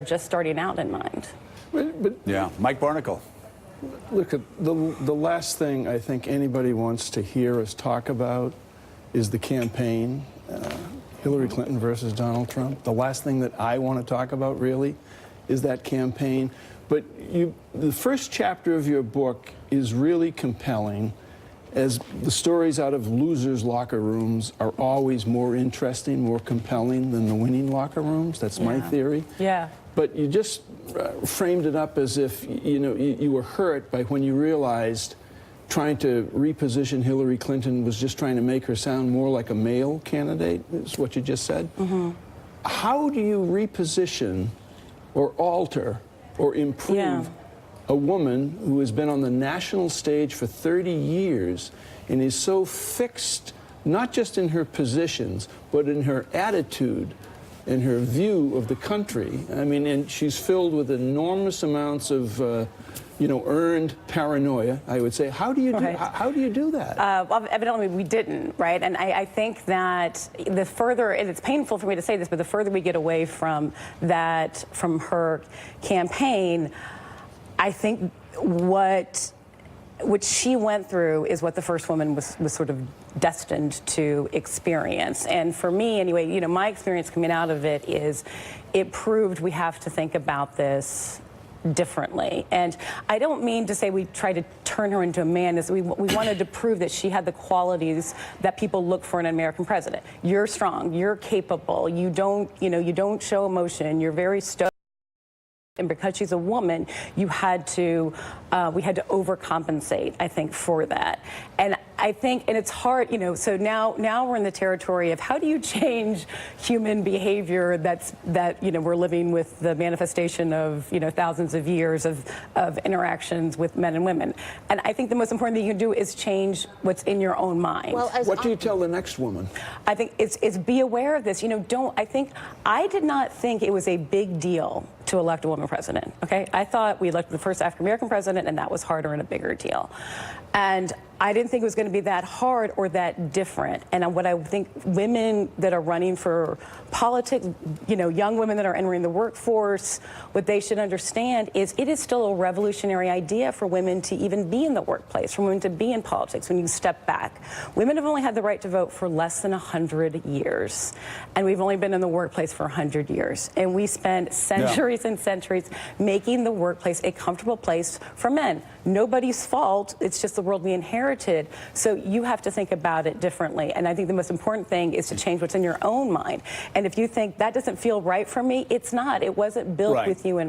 just starting out in mind. Yeah, Mike Barnacle. Look, the last thing I think anybody wants to hear us talk about is the campaign, Hillary Clinton versus Donald Trump. The last thing that I want to talk about really is that campaign. But the first chapter of your book is really compelling, as the stories out of losers' locker rooms are always more interesting, more compelling than the winning locker rooms. That's my theory. Yeah. But you just framed it up as if, you were hurt by when you realized trying to reposition Hillary Clinton was just trying to make her sound more like a male candidate, is what you just said. Mm-hmm. How do you reposition or alter or improve a woman who has been on the national stage for 30 years and is so fixed, not just in her positions, but in her attitude and her view of the country? I mean, and she's filled with enormous amounts of, earned paranoia, I would say. How do you do, how do you do that? Well, evidently we didn't, right? And I think that the further, and it's painful for me to say this, but the further we get away from that, from her campaign, I think what she went through is what the first woman was sort of destined to experience. And for me, anyway, my experience coming out of it is it proved we have to think about this differently. And I don't mean to say we tried to turn her into a man. We wanted to prove that she had the qualities that people look for in an American president. You're strong, you're capable, you don't show emotion, you're very stoic. And because she's a woman, we had to overcompensate, I think, for that. And I think, and it's hard, so now we're in the territory of how do you change human behavior that we're living with the manifestation of, thousands of years of interactions with men and women. And I think the most important thing you can do is change what's in your own mind. Well, what do you tell the next woman? I think it's be aware of this. I did not think it was a big deal to elect a woman president, okay? I thought we elected the first African-American president, and that was harder and a bigger deal. And I didn't think it was going to be that hard or that different. And what I think women that are running for politics, young women that are entering the workforce, what they should understand is it is still a revolutionary idea for women to even be in the workplace, for women to be in politics when you step back. Women have only had the right to vote for less than 100 years. And we've only been in the workplace for 100 years. And we spend centuries and centuries making the workplace a comfortable place for men. Nobody's fault. It's just the world we inherited. So you have to think about it differently. And I think the most important thing is to change what's in your own mind. And if you think that doesn't feel right for me, it's not. It wasn't built with you in